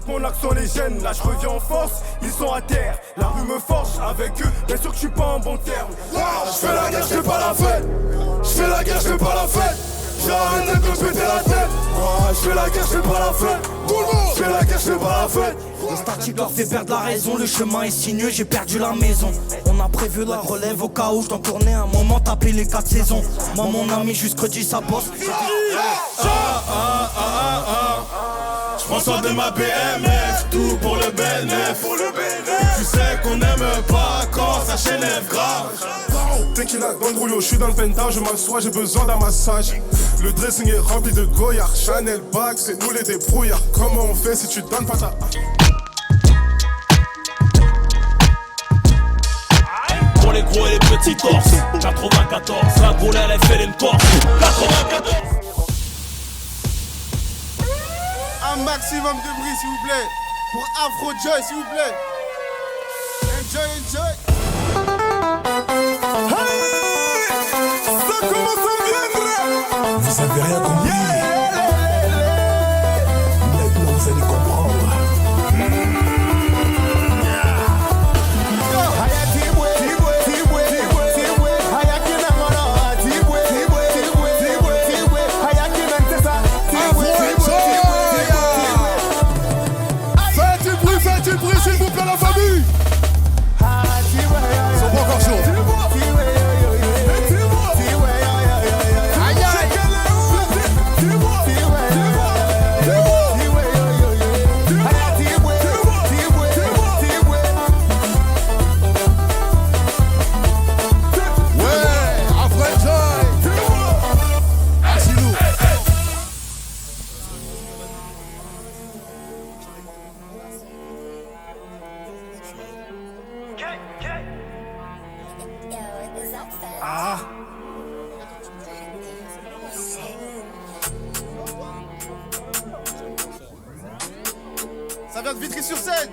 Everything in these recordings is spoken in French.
Mon accent les gêne, là je reviens en force, ils sont à terre. La rue me forge, avec eux, bien sûr que je suis pas en bon terme. Je fais la guerre, je fais pas la fête. Je fais la guerre, je fais pas la fête. J'ai arrêté de me péter la tête. Je fais la guerre, je fais pas la fête. Je fais la guerre, je fais pas la fête. Le statique leur fait perdre la raison, le chemin est sinueux, j'ai perdu la maison. On a prévu la relève au cas où je t'en tournais un moment, taper les 4 saisons. Moi mon ami jusqu'au-10 sa bosse. J'prends soin de ma BMF, tout pour le BNF. Tu sais qu'on n'aime pas quand ça s'élève grave. Tequila, Don Julio, je suis dans le penthouse, je m'assois, j'ai besoin d'un massage. Le dressing est rempli de goyards, Chanel bag, c'est nous les débrouillards. Comment on fait si tu donnes pas ta... Pour les gros et les petits torses, 94, la boule elle fait une torse. 94. Un maximum de bruit s'il vous plaît. Pour Afro Joy s'il vous plaît. Enjoy, enjoy. Hey, ça commence à viendre. Vous avez rien compris. Maintenant vous allez comprendre. Ça vient de Vitry-sur-Seine.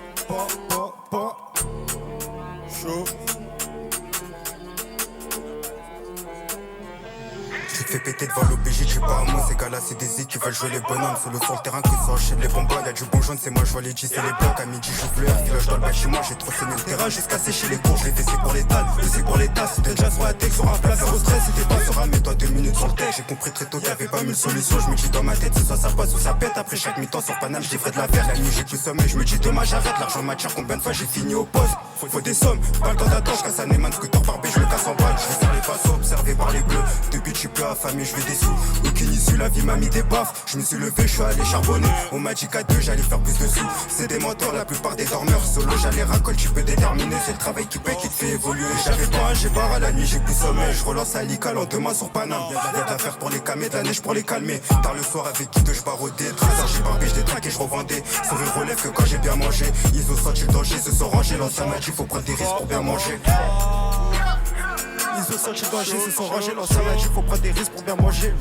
Chaud. Tu te fais péter devant l'OPJ, tu pas à moi, ces gars-là c'est des Z qui veulent jouer les bonhommes. Solo sur le terrain qui s'enchaînent les bombas, y'a du bon jaune, c'est moi je vois les 10 et les blocs. À midi j'ouvre le village dans le bac chez moi, j'ai trop saigné le terrain jusqu'à sécher les cours. Je l'ai fait c'est pour les dalles, c'est pour les tasses. C'était déjà sur la tech, sur un plat, zéro stress, c'était pas sur un mets-toi 2 minutes sur le tech. J'ai compris très tôt qu'il y avait pas mille solutions. Je me dis dans ma tête, c'est soit ça passe ou ça pète. Après chaque mi-temps sur Paname, je livrais de la verre. La nuit j'ai plus sommeil, je me dis dommage, arrête. L'argent m'attire, combien de fois j'ai fini au poste. Faut des sommes, pas le temps d'attendre, je casse un Neyman, scooter par B, je le casse en balle. Je vais faire les passos, observé par les bleus. Depuis je suis plus affamé, je vais des sous. Aucune issue, la vie m'a mis des baffes. Je me suis levé, je suis allé charbonner. On m'a dit qu'à deux, j'allais faire plus de sous. C'est des mentors, la plupart des dormeurs. Solo, j'allais racole, tu peux déterminer. C'est le travail qui paye, qui te fait évoluer. J'avais pas un, j'ai barre à la nuit, j'ai plus sommeil. Je relance à l'ICA, lendemain sur Paname. Y'a de l'affaire pour les calmer, de la neige pour les calmer. Tard le soir, avec qui deux, je barodais. 13h, j'ai barbé, je détraqué, je revendais. Sourire relève que quand j'ai bien mangé. Ils ont senti le danger, se sont rangés. L'ancien m'a dit, faut prendre des risques pour bien manger. Ils ont senti le danger, se sont rangés. L'ancien m'a dit, faut prendre des risques pour bien manger.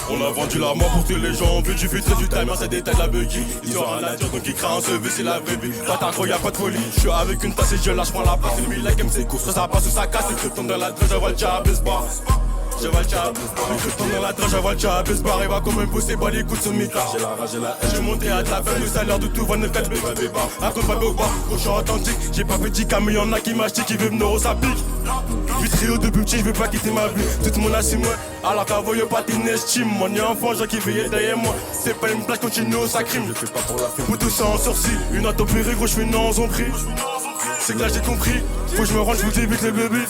On a vendu la mort pour tous les gens, vu du filtre du timer, c'est des têtes la buggy. Ils ont rien à dire donc ils créent un CV, c'est la vraie vie. Pas t'accro, y'a pas de folie. Je suis avec une tasse et je lâche, prends la place. Et lui, like MC court, soit ça passe ou ça casse. Et que tombe dans la dresse, je vois le diable se barre. Je vois le diable, je tombe dans la dresse, je vois le diable se barre. Il va comme un pouce, pas les coups de son mitard. J'ai la rage, j'ai la haine, j'ai monté à la fin. Le salaire de tout va ne calmer pas des barres. À cause pas au bar, cochon authentique. J'ai pas petit cam, y'en a qui m'achètent, qui veut venir au sapic. Vitrio de petit, je veux pas quitter ma vie. Tout le monde a si moi, alors qu'à voyez pas t'inestime. Mon enfant, j'ai qui veillait derrière moi. C'est pas une place continue au sacrime. Je fais pas pour la film. Pour tout ça en sourcil. Une intempérie, gros, je fais une en zombie. C'est que là j'ai compris. Faut que je me rende, je vous dis vite les bébés.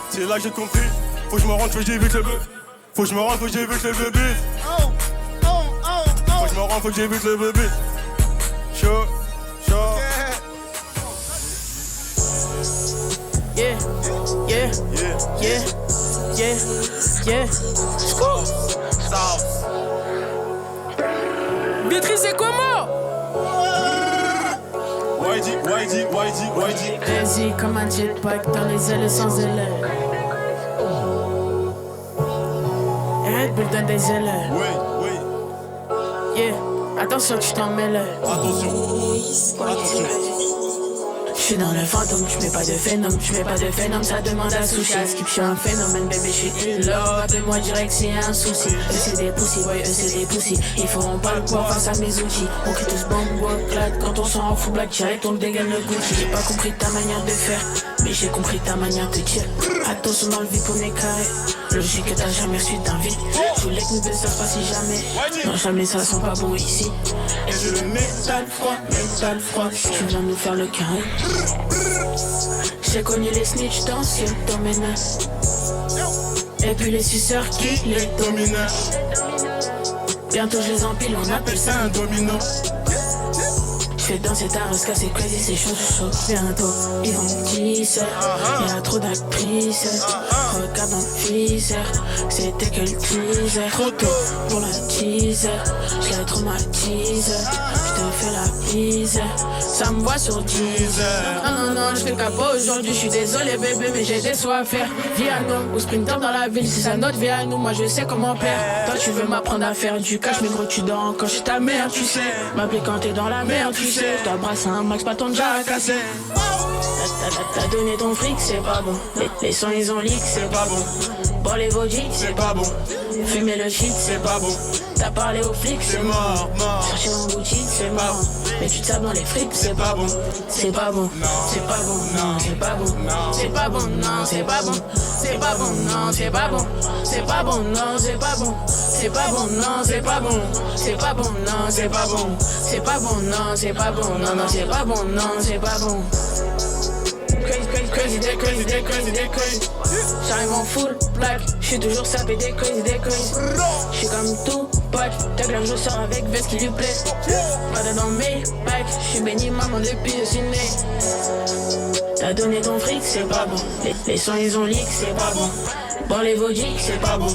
C'est là que j'ai compris. Faut que je me rende, faut que j'évite le bébé. Faut que je me rende, faut que j'évite le bébé. Faut que je me rende, faut que j'évite le bébé. Chaud, chaud. Yeah, yeah, yeah, yeah, yeah. Vitry, c'est comment? YD. Vas-y comme un jetpack dans les ailes sans ailes. Red Bull donne des ailes. Oui. Yeah, attention que je t'en mêle. Attention. J'suis dans le fantôme, j'mets pas de phénomène, ça demande à sushi. À skip, j'suis un phénomène, bébé, j'suis in love. Appelle-moi direct, c'est un souci. Eux c'est des pussy, ouais, eux c'est des pussy. Ils feront pas le poids face à mes outils. On crie tous bomb, clad, quand on s'en fout, black, direct, on dégaine le Gucci. J'ai pas compris ta manière de faire, mais j'ai compris ta manière de dire. Attention dans le vide pour mes carrés. Logique que t'as jamais reçu d'invite. J'voulais que nous deux ça se passe si jamais. Non, jamais ça sent pas bon ici. Et je le métal froid. Tu viens nous faire le carré. J'ai connu les snitch dans ce domaine. Et puis les suceurs qui les dominent. Bientôt je les empile, on appelle ça un domino. J'fais danser ta rose, c'est crazy, c'est chaud. Bientôt, ils vont me teaser. Y'a trop d'actrices. Regarde dans le teaser. C'était que le teaser. Trop tôt pour la teaser. J'l'ai traumatisé. J'te fais la bise. Ça me voit sur teaser. Non, j'fais le capot aujourd'hui. J'suis désolé, bébé, mais j'ai des soins à faire. Vie à nous, ou sprinter dans la ville. C'est ça notre vie à nous, moi je sais comment faire. Toi, tu veux m'apprendre à faire du cash, mais gros, tu dors quand j'suis ta mère, tu sais. M'appeler quand t'es dans la merde, tu sais. T'as brassé un max, pas ton déjà cassé. T'as donné ton fric, c'est pas bon. Les sons ils ont leak, c'est pas bon. Bon les vodiques, c'est pas bon. Fumer le shit, c'est pas bon. T'as parlé aux flics, c'est mort. Chercher en boutique, c'est mort. Mais tu te sapes dans les frites, c'est pas bon. C'est pas bon, c'est pas bon, non, c'est pas bon. C'est pas bon, non, c'est pas bon. C'est pas bon, non, c'est pas bon. C'est pas bon, non, c'est pas bon. C'est pas bon, non, c'est pas bon. C'est pas bon, non, c'est pas bon. C'est pas bon, non, c'est pas bon. Non, c'est pas bon, non, c'est pas bon. Crazy, j'arrive en full black, j'suis toujours sapé des crazy. J'suis comme tout pack, ta glace je sors avec veste qui lui plaît. Pas dans mes bacs, j'suis béni maman depuis le ciné. T'as donné ton fric, c'est pas bon. Les sons ils ont leak, c'est pas bon. Bon les vodiques, c'est pas bon.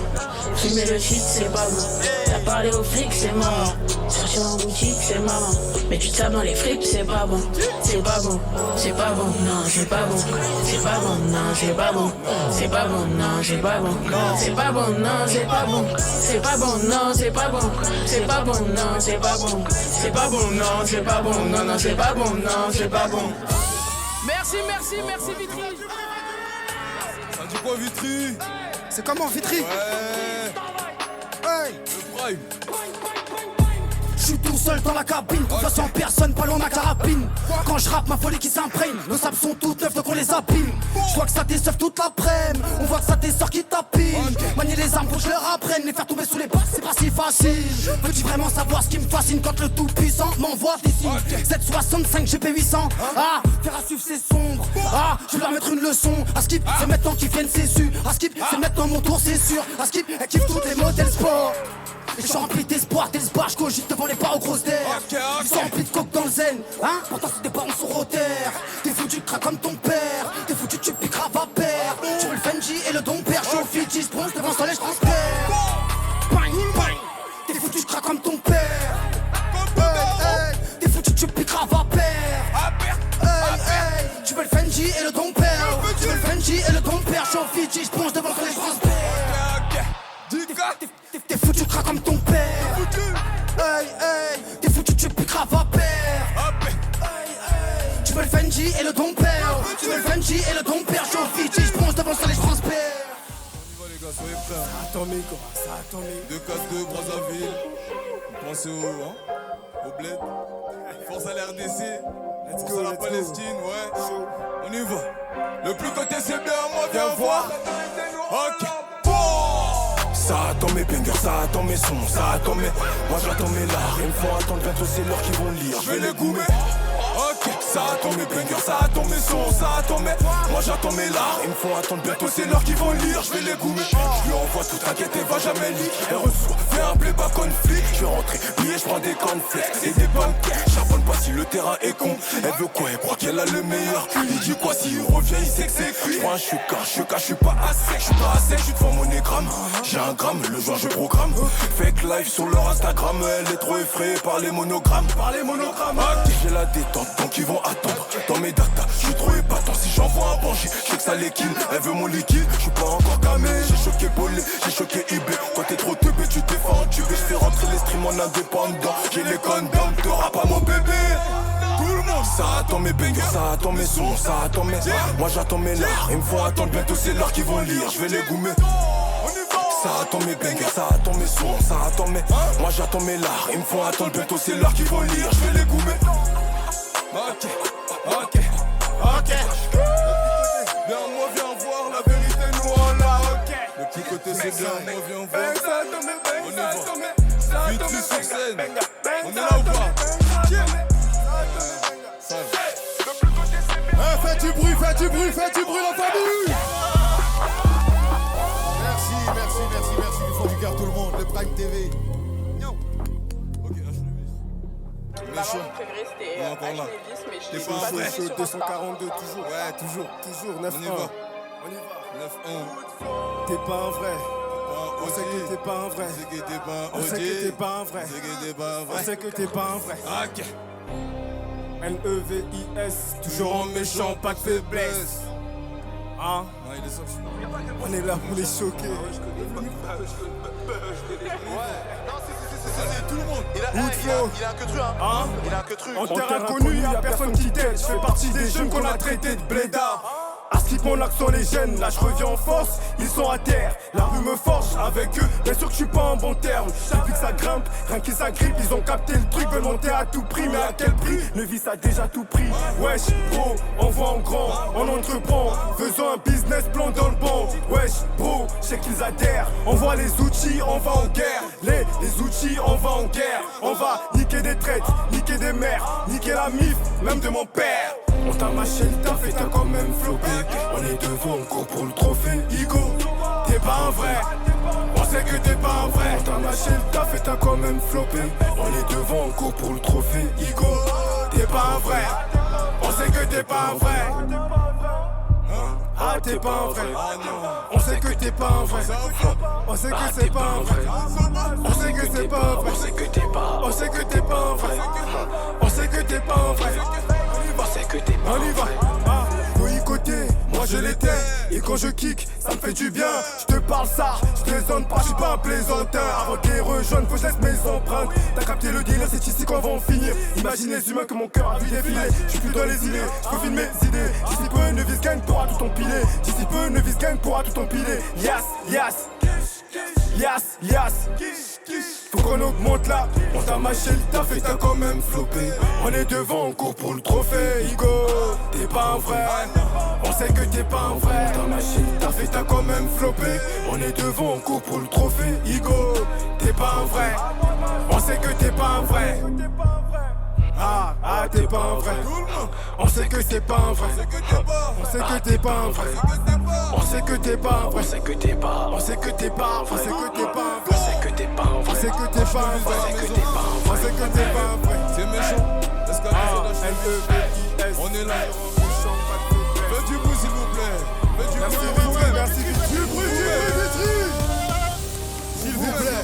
Fumer le shit, c'est pas bon. T'as parlé aux flics, c'est marrant. Sortir en boutique, c'est marrant. Mais tu te sapes dans les fripes, c'est pas bon. C'est pas bon, c'est pas bon, non, c'est pas bon. C'est pas bon, non, c'est pas bon. C'est pas bon, non, c'est pas bon. C'est pas bon, non, c'est pas bon. C'est pas bon, non, c'est pas bon. C'est pas bon, non, c'est pas bon. C'est pas bon, non, c'est pas bon. Non, c'est pas bon, non, c'est pas bon. Merci Vitry. Ça dit quoi Vitry? C'est comment Vitry? Ouais. Hey. Le prime. Je suis tout seul dans la cabine, confiance en personne, pas loin ma carabine. Quand je rappe, ma folie qui s'imprègne, nos sables sont toutes neuves donc on les abîme. Je vois que ça déceuve toute l'après-midi, on voit que ça dessort qui tapine. Manier les armes pour que je leur apprenne, les faire tomber sous les balles c'est pas si facile. Veux-tu vraiment savoir ce qui me fascine quand le tout puissant m'envoie des signes? 765 GP800, ah, faire à suivre c'est sombre. Ah, je vais leur mettre une leçon. À skip, c'est maintenant qu'ils viennent, c'est sûr. À skip, c'est maintenant mon tour, c'est sûr. À skip, elle kiffe tous les modèles sport. Et je suis rempli d'espoir, je cogite devant les barres aux grosses terres. Ils sont remplis de coke dans le zen, hein. Pourtant c'est des parents sur terre. T'es foutu, craque comme ton père. T'es foutu, tu piqueras va père. Tu veux le Fenji et le don père. Je suis au Fidji, je bronze devant le soleil, je transperce. Bang, bang. T'es foutu, craque comme ton père. T'es foutu, tu piqueras va père. Tu veux le Fenji et le don père. Tu veux le Fenji et le don père. Je suis au Fidji, je bronze devant le soleil, je transperce. T'es foutu, craque comme ton père. T'es foutu, tu piqueras va père. Tu veux le Fenji et le don père. Tu veux le Fenji et le don père. Je suis au Fidji, je bronze devant le soleil, je transperce. On y va les gars, soyez prêts. Ça a tombé. 2-4-2, Brazzaville. Pensez au bled. Force à la RDC. Force à la Palestine, ouais. On y va. Le plus côté c'est bien, moi viens voir. Ok. Ça attend mes bangers, ça attend mes sons, ça attend mes... Moi j'attends mes lards, ils me font attendre, bientôt c'est l'heure qu'ils vont lire, je vais les goumer. Ok, ça attend mes bangers, ça attend mes sons, ça attend mes... Moi j'attends mes lards, ils me font attendre, bientôt c'est l'heure qu'ils vont lire, je vais les goumer. Je lui envoie tout, t'inquiète, elle va jamais lire. Elle reçoit, fais un playback conflit. Je vais rentrer, billet, je prends des cornflakes et des pancakes. Charbonne pas si le terrain est con. Elle veut quoi, elle croit qu'elle a le meilleur. Il dit quoi, s'il revient, il sait que c'est cuit. Moi je suis je suis pas à sec, je suis pas à sec, je suis devant mon égramme. J'ai un gramme, le jour je programme. Fake live sur leur Instagram, elle est trop effrayée par les monogrammes. J'ai la détente, donc ils vont attendre. Dans mes datas, je suis trop épatant. Si j'envoie un banquier, je sais que ça les kill. Elle veut mon liquide, je suis pas encore camé. J'ai choqué Bolé, j'ai choqué eBay. Quand t'es trop teubé, tu t'es fait entuber. Je fais rentrer les streams en indépendant. J'ai les condoms, t'auras pas mon bébé. Tout le monde Ça attend mes bangers, ça attend mes sons, ça attend mes... Moi j'attends mes lards, ils me font attendre, bientôt c'est l'heure qu'ils vont lire, je vais les goumer. Ça attend mes bangers, ça attend mes sons, ça attend mes... Moi j'attends mes lards, ils me font attendre, bientôt c'est l'heure qu'ils vont lire, je vais les goumer. Ok. Viens moi viens voir la vérité nous on l'a, ok. Le petit côté c'est bien, moi viens voir. On y va. Vitry sur scène. On est là ou pas? Faites du bruit la famille. Merci du fond du cœur tout le monde, le Prime TV. Ok, méchant. On est encore là. T'es pas un vrai. 242 toujours. Ouais, toujours 9-1. On y va. 9-1. T'es pas un vrai. On sait que t'es pas un vrai. On sait que t'es pas un vrai. On sait que t'es pas un vrai. Ok. L-E-V-I-S, toujours en méchant, pas de faiblesse. Hein? On est là pour les choquer. Allez, tout le monde. Il a un que tru, hein. Il a un que tru. En terre inconnue, y'a personne qui t'aide. Je fais partie des jeunes qu'on a traités de blédards. À skip mon accent les gêne, là je reviens en force, ils sont à terre. La rue me force avec eux, bien sûr que je suis pas en bon terme. Depuis que ça grimpe, rien qui s'agrippe, ils ont capté le truc, veulent monter à tout prix, mais à quel prix? Nevis a déjà tout pris. Wesh, bro, on voit en grand, on entreprend, faisons un business plan dans le banc. Wesh, bro, je sais qu'ils adhèrent, on voit les outils, on va en guerre. Les outils, on va en guerre. On va niquer des traites, niquer des mères, niquer la mif, même de mon père. On t'a mâché le taf et t'as quand même flopé. On est devant, on court pour le trophée. Igo, t'es pas un vrai. On sait que t'es pas un vrai. On t'a mâché le taf et t'as quand même flopé. On est devant, on court pour le trophée. Igo, t'es pas un vrai. On sait que t'es pas un vrai. Ah, t'es pas un vrai. On sait que t'es pas un vrai. On sait que c'est pas un vrai. On sait que c'est pas un vrai. On sait que t'es pas. On sait que t'es pas un vrai. On sait que t'es pas un vrai. On y va. Ah, côté, moi je l'étais. Et quand je kick, ça me fait du bien. Je te parle ça, je plaisante pas, je suis pas un plaisantin. Avant de les rejoindre, faut que je laisse mes empreintes. T'as capté le délire, c'est ici qu'on va en finir. Imagine les humains que mon cœur a vu défiler. Je suis plus dans les idées, je peux filmer mes idées. D'ici peu, Nevis Gang pourra tout empiler. D'ici peu, Nevis Gang pourra tout empiler. Yas. Faut qu'on augmente là, on t'a mâché le taf et t'as quand même flopé. On est devant, on court pour le trophée. Igo, t'es pas un vrai. On sait que t'es pas un vrai. On t'a mâché le taf et t'as quand même flopé. On est devant, on court pour le trophée. Igo, t'es pas un vrai. On sait que t'es pas un vrai. Ah, t'es pas un vrai. On sait que t'es pas un vrai. On sait que t'es pas un vrai. On sait que t'es pas un vrai. On sait que t'es pas. On sait que t'es pas. On sait que t'es pas un vrai. On sait que t'es pas un vrai. On sait que t'es pas un vrai. On sait que t'es pas un vrai. C'est méchant. L-E-V-I-S. On est là. Faites du bruit s'il vous plaît. Merci Vitry, merci Vitry. Du bruit, Vitry. S'il vous plaît,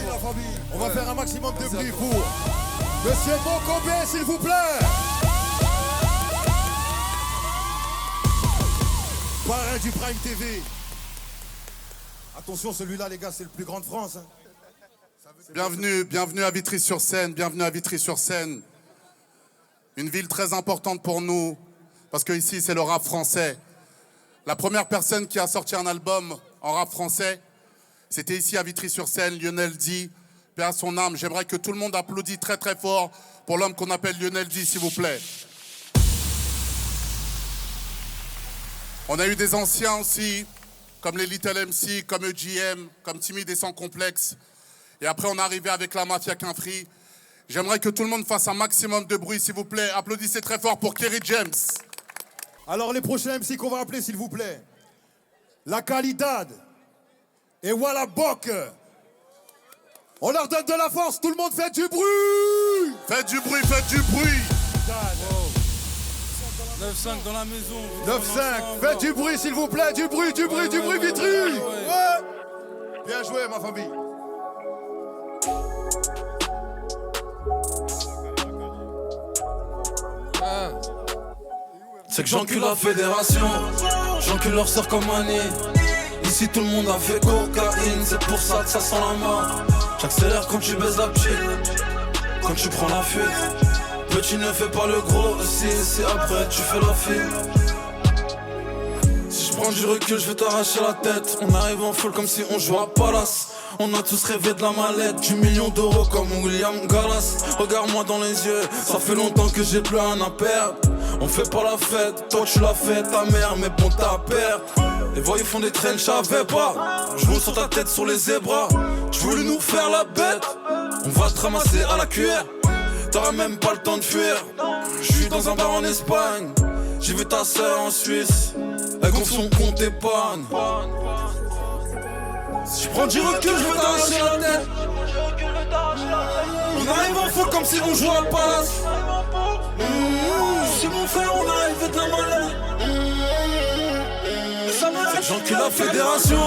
on va faire un maximum de bruit pour Monsieur Bocombé, s'il vous plaît. Parrain du Prime TV. Attention, celui-là, les gars, c'est le plus grand de France. Bienvenue à Vitry-sur-Seine, Une ville très importante pour nous, parce que ici, c'est le rap français. La première personne qui a sorti un album en rap français, c'était ici à Vitry-sur-Seine, Lionel D. Paix à son âme. J'aimerais que tout le monde applaudisse très très fort pour l'homme qu'on appelle Lionel D, s'il vous plaît. On a eu des anciens aussi, comme les Little MC, comme EGM, comme Timide et Sans Complexe. Et après, on est arrivé avec la Mafia Quinfri. J'aimerais que tout le monde fasse un maximum de bruit, s'il vous plaît. Applaudissez très fort pour Kerry James. Alors, les prochains MC qu'on va appeler, s'il vous plaît. La Calidad et Walla Bok. On leur donne de la force, tout le monde fait du bruit. Faites du bruit, faites du bruit. 9-5 dans la maison. 9-5, faites du bruit s'il vous plaît, du bruit, Vitry. Ouais. Bien joué ma famille. C'est que j'encule la fédération, j'encule leur sœur comme Annie. Ici tout le monde a fait cocaïne, c'est pour ça que ça sent la mort. J'accélère quand tu baises la petite, quand tu prends la fuite. Petit ne fais pas le gros, si après tu fais la file. Si je prends du recul, je vais t'arracher la tête. On arrive en foule comme si on jouait à Palace. On a tous rêvé de la mallette, du million d'euros comme William Gallas. Regarde-moi dans les yeux, ça fait longtemps que j'ai plus rien à perdre. On fait pas la fête, toi tu l'as fait, ta mère, mais bon t'as perdre. Les voyous font des traînes, j'avais pas. Je roule sur ta tête sur les zébras. Tu voulais nous faire la bête, on va te ramasser à la cuillère. T'auras même pas le temps de fuir. Je suis dans un bar en Espagne, j'ai vu ta sœur en Suisse. Elle gonfle son compte épargne. Si je prends du recul, je vais t'arracher la tête. On arrive en fou comme si on jouait à Palace. C'est mon frère, on arrive de la malade. J'encule la fédération,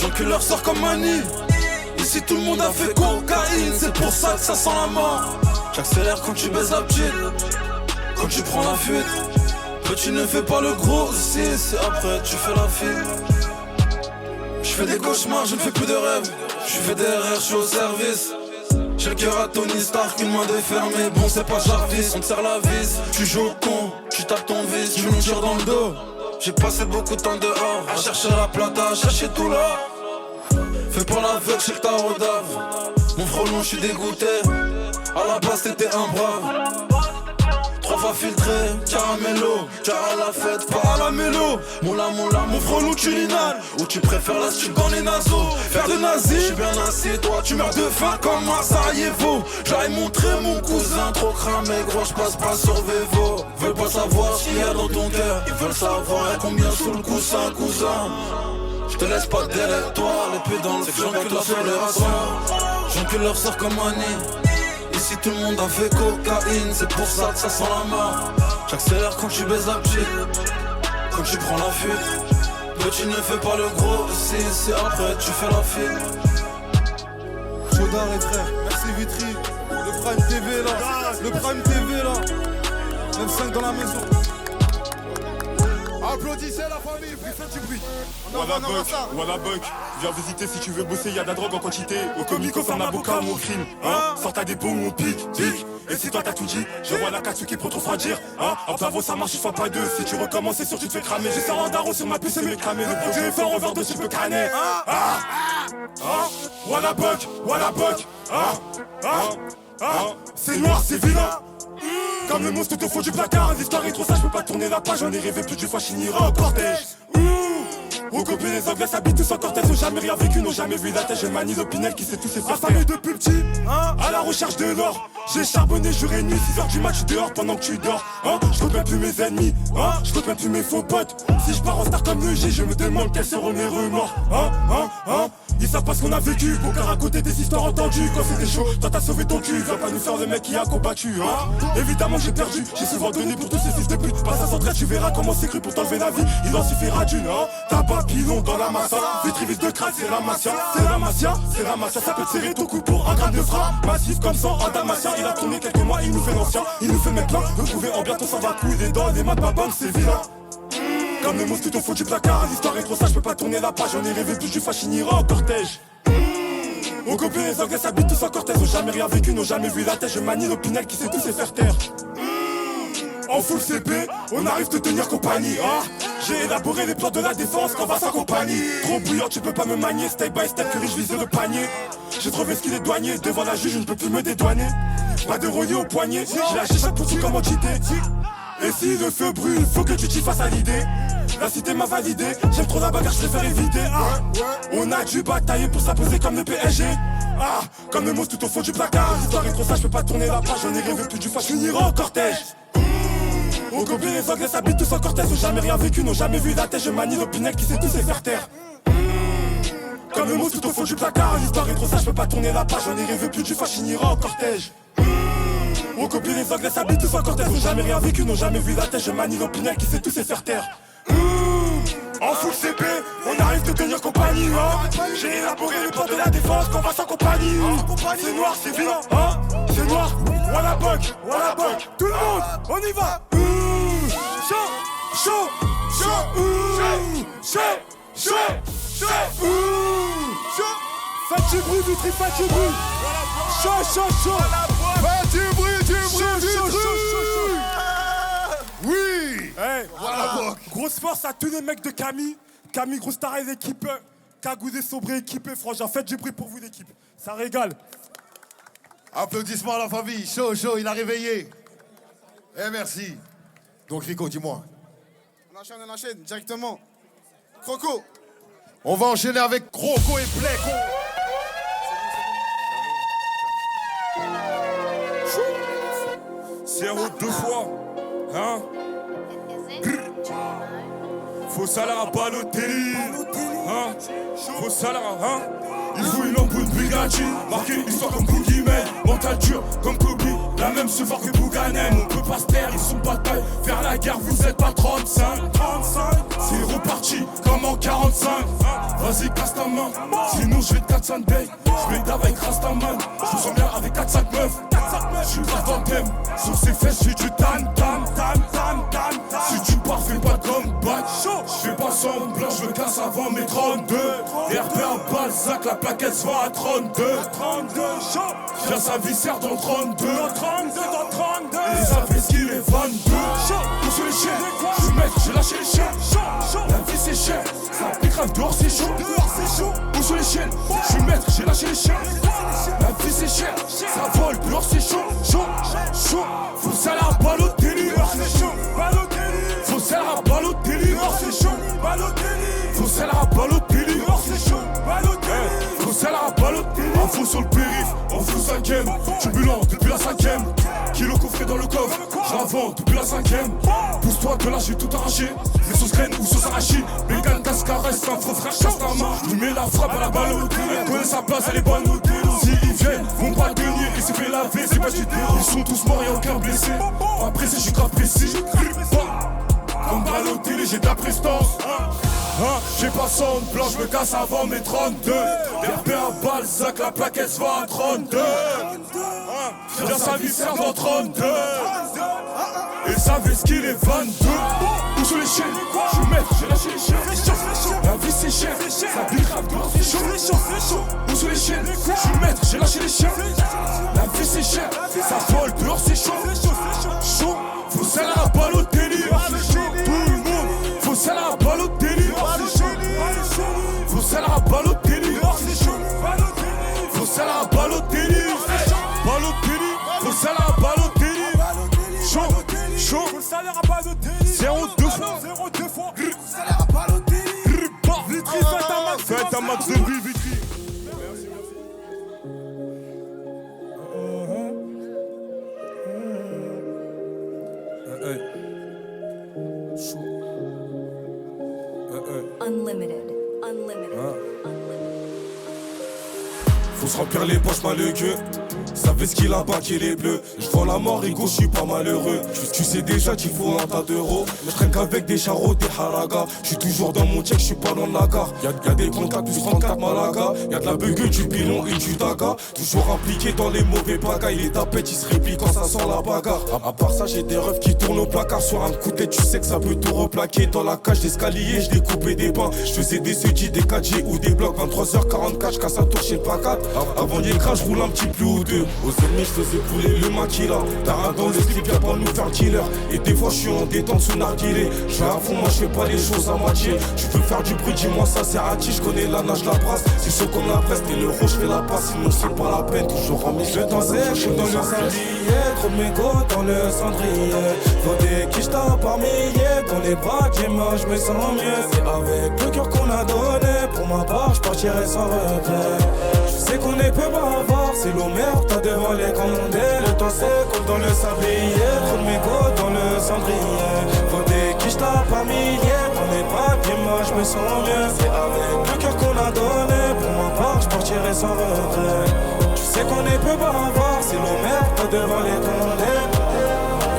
j'encule leur sort comme Mani. Ici tout le monde a fait cocaïne, c'est pour ça que ça sent la mort. J'accélère quand tu baises la petite, quand tu prends la fuite. Petit ne fais pas le gros, si après tu fais la file. Je fais des cauchemars, je ne fais plus de rêves. Je fais des RR, je suis au service. J'ai le cœur à Tony Stark, une main défermée. Bon c'est pas Jarvis, on te serre la vis. Tu joues au con, tu tapes ton vis, tu nous tires dans le dos. J'ai passé beaucoup de temps dehors, à chercher la plata, à chercher tout là. Fais pas l'aveugle chez le tarot d'ave. Mon frelon, je suis dégoûté. À la base t'étais un brave. 3 fois filtré, caramello. Car à la fête, pas à la mélo. Moula, mon frelon tulinal. Ou tu préfères la stupe dans les naseaux. Faire de nazi, j'suis bien assis. Toi tu meurs de faim comme à Sarajevo. J'allais montrer mon cousin trop cramé. Gros j'passe pas sur Vevo. Veulent pas savoir ce qu'il y a dans ton cœur. Ils veulent savoir combien sous le coussin, cousin. J'te laisse pas derrière toi, l'épée dans le flanc que la fédération. J'encule leur sort comme Annie. Ici tout le monde a fait cocaïne, c'est pour ça que ça sent la mort. J'accélère quand tu baises la petite, quand tu prends la fuite. Petit ne fais pas le gros, si après tu fais la file. Chaudard et frère, merci Vitry. Le Prime TV là, le Prime TV là. 9-5 dans la maison. Applaudissez la famille, faites du bruit. Wanna Buck, viens visiter si tu veux bosser, y'a de la drogue en quantité. Au comico, ça n'a aucun mon crime. Hein, sors ta dépôt, on pique. Et si toi t'as tout dit, je vois la Katsuki pour te refroidir. Hein, en pavot ça marche, il faut pas deux. Si tu recommences, c'est sûr tu te fais cramer. J'ai ça en daro sur ma puce et me cramer. Le projet est fort, overdose, je peux canner. Wanna Buck, c'est noir, c'est vilain. Comme le monstre tout au fond du placard. L'histoire est trop sage, je peux pas tourner la page. J'en ai rêvé plus d'une fois, finira en cortège. Recopier les anglais s'habitent tous en cortège. N'ont jamais rien vécu, n'ont jamais vu la tête. Je manie l'opinel qui sait tout, c'est faire. Affamé depuis petit, à la recherche de l'or. J'ai charbonné jour et nuit, 6h du match dehors pendant que tu dors. Je compte même plus mes ennemis, je compte même plus mes faux potes. Si je pars en star comme le G, je me demande quels seront mes remords. Ils savent pas ce qu'on a vécu, pour raconter des histoires entendues. Quand c'était chaud, toi t'as sauvé ton cul. Viens pas nous faire le mec qui a combattu, Évidemment que j'ai perdu, j'ai souvent donné pour tous ces fils de pute. Passe à centrale, tu verras comment c'est cru pour t'enlever la vie. Il en suffira d'une, Tabac pilon dans la massa. Vitrivis de crack, c'est la massia. Ça peut te serrer ton cou pour un gramme de frein. Massif comme ça, en damasien. Il a tourné quelques mois, il nous fait l'ancien. Il nous fait mettre plein, retrouver en bientôt ça va couler dans les maths, babam, c'est vilain. Comme le monstre tout au fond du placard. L'histoire est trop sage, je peux pas tourner la page. J'en ai rêvé plus, du finira en cortège. On copie les anglais, s'habitent tous en cortège. N'ont jamais rien vécu, n'ont jamais vu la tête. Je manie l'opinel qui sait tout, c'est faire taire. En full CP, on arrive te tenir compagnie. J'ai élaboré les plans de la défense qu'on va s'accompagner. Trop bouillant, tu peux pas me manier. Step by step, que je vise le panier. J'ai trouvé ce qu'il est douanier. Devant la juge, je ne peux plus me dédouaner. Pas de relier au poignet. J'ai lâché chaque petit comme entité. Et si le feu brûle, faut que tu t'y fasses à l'idée. La cité m'a validé, j'aime trop la bagarre, je préfère éviter. On a dû batailler pour s'imposer comme le PSG. Comme le monstre tout au fond du placard. L'histoire est trop sage, je peux pas tourner la page. J'en ai rêvé plus d'une fois, je finirai en cortège. On copie les anglais, s'habitent tous en cortège. N'ont jamais rien vécu, n'ont jamais vu la tête. Je manie l'opinel qui sait tout, c'est faire taire. Comme le monstre tout au fond du placard. L'histoire est trop sage, je peux pas tourner la page. J'en ai rêvé plus d'une fois, je finirai en cortège. On copie les anglais, s'habitent tous en cortège. N'ont jamais rien vécu, n'ont jamais vu la tête. Je manie l'opinel qui sait tout, c'est faire taire. En full CP, on arrive te tenir compagnie, J'ai élaboré les plans de la défense qu'on va s'accompagner. C'est noir, c'est vilain, c'est noir. Wanna Buck, tout le monde, on y va. Chaud. Faites du bruit, Vitry, faites du bruit. Chaud. Faites du bruit, Vitry. Hey, voilà. Grosse force à tous les mecs de Camille. Camille, grosse tarée d'équipe. Cagoudé, sobré, équipé. Franchement, faites du bruit pour vous, l'équipe. Ça régale. Applaudissements à la famille. Chaud, chaud, il a réveillé. Eh, merci. Donc, Rico, dis-moi. On enchaîne directement. Croco. On va enchaîner avec Croco et Black. C'est un route deux fois. Hein? Faux salaire à Balotelli. Hein? Faux salaire à. Hein? Il faut une lampe de Bugatti. Marqué histoire comme Boogeyman. Mental dur comme Kobe. La même se fort que Bouganem. On peut pas se taire, ils sont bataille. Vers la guerre, vous êtes pas 35. C'est reparti comme en 45. Vas-y, casse ta main. Sinon, je vais te 4 Sunday. Je vais d'abord avec Rastaman. Je me sens bien avec 4-5 meufs. Je suis grave dans le thème. Sur ses fesses, j'ai du tam. Si tu pars, fais pas de comeback. Je fais pas semblant, je me casse avant mes 32. RP à Balzac, la plaquette se vend à 32. Viens sa viscère dans 32. Et ça fait ce qu'il est 22. Où sont les chiens? Je suis maître, j'ai lâché les chiens. La vie c'est cher, ça pique grave dehors c'est chaud. Où sont les chiens? Je suis maître, j'ai lâché les chiens. La vie c'est cher, ça vole dehors c'est chaud. Faut le salaire à Balotelli. Faut le salaire à Balotelli. Faut le salaire à Balotelli. Faut le salaire à Balotelli. Info sur le périph', on fout 5ème. Turbulent depuis la 5ème. Kilo coffré dans le coffre, j'avance depuis la 5ème. Pousse-toi de là, j'ai tout arraché. Les sauces graines ou sauce arachide. Bégane, cascaresse, un faux frère, chasse ta main. Je mets la frappe à la Balotelli. Elle connaît sa place, elle est bonne. Si ils viennent, vont pas le tenir. Il s'est fait laver, c'est pas du terreau. Ils sont tous morts, y'a aucun blessé. Pas pressé, je suis grave précis. Comme Balotelli, j'ai de la prestance. J'ai pas son blanc, je me casse avant mes 32. RP à Balzac, la plaquette se va à 32. Viens sa viscère dans 32. Et savez ce qu'il est 22. Où sont les chiens? Je suis maître, j'ai lâché les chiens. La vie c'est cher, ça pique grave dehors c'est chaud. Où sont les chiens? Je suis maître, j'ai lâché les chiens. La vie c'est cher, ça vole dehors c'est chaud. Faut celle à Balotelli. Tout le monde, faut celle à Balotelli. Faut celle à Balotelli. Faut celle à Balotelli. Faut celle à Balotelli. Chaud. Faut le salaire à Balotelli. 0-2 fois. 0-2 fois. Salaire à Balotelli. Vitry, faites un max de bruit, Vitry. Unlimited. Faut se remplir les poches malheureux. Savez ce qu'il a baqué les bleus. Je vois la mort, Rigo, je suis pas malheureux. Tu sais déjà qu'il faut un tas d'euros. Mais je traîne qu'avec des charros, des haragas. Je suis toujours dans mon check, je suis pas dans la gare. Y'a des contacts plus 34 Malaga. Y'a de la bugue, du pilon et du daga. Toujours impliqué dans les mauvais bagailles. Les tapettes, ils se répliquent quand ça sent la bagarre. À part ça, j'ai des refs qui tournent au placard. Sur un coup de tête, tu sais que ça peut tout replaquer. Dans la cage d'escalier, je découpais des pains. Je faisais des sudis, des 4G ou des blocs. 23h44, je casse un tour chez le pacat. Avant l'écran, je roule un petit plus ou deux. Aux ennemis, je faisais couler le maquila. T'as dans le slip, y'a pas nous faire killer. Et des fois, je suis en détente sous narguilé. Je vais à fond, moi, je fais pas les choses à moitié. Tu veux faire du bruit, dis-moi ça, c'est à qui. Je connais la nage, la brasse. C'est chaud comme la presse, t'es le rouge, je fais la passe. Sinon, c'est pas la peine, toujours en mes yeux dans le je dans le cendrier. Trop de mégots dans le cendrier. Faut des quiches par milliers. Dans les bras qui marchent, je me sens mieux. C'est avec le cœur qu'on a donné. Pour ma part, je partirai sans regret. Je sais qu'on est peu bavard, c'est l'eau merde, t'as devant les condés. Le temps s'écoule dans le sablier. Trop de mégots dans le cendrier. Faut des quiches par milliers. Dans les bras qui marchent, je me sens mieux. C'est avec le cœur qu'on a donné. Pour ma part, je partirai sans regret. Tu sais qu'on est peu bavard, c'est l'eau merde, t'as devant les condés.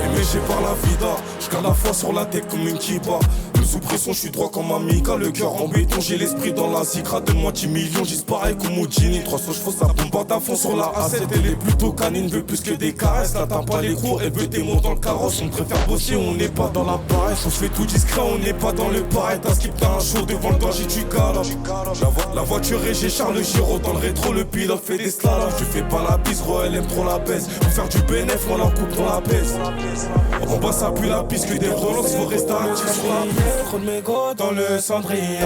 Aimé j'ai par la vida, je garde la foi sur la tête comme une kippa. Sous pression, je suis droit comme un Mika, le cœur en béton, j'ai l'esprit dans la zikra. Donne-moi 10 millions, disparais comme Houdini. 300 chevaux, ça bombarde à fond sur la A7. Elle est plutôt canine, veut plus que des caresses. Là t'as pas les cours, elle veut des mots dans le carrosse. On préfère bosser, on n'est pas dans la paresse. On fait tout discret, on n'est pas dans le pareil. T'as skip, t'as un show devant le danger du galope. La voiture est j'ai Charles Giraud dans le rétro, le pilote fait des slaloms. Je fais pas la bise, elle aime trop la baisse. Pour faire du bénéf, on la coupe, on la baisse. En bas ça pue la pisse, exclus des violences, faut rester actif. Trop de mégots dans le cendrier.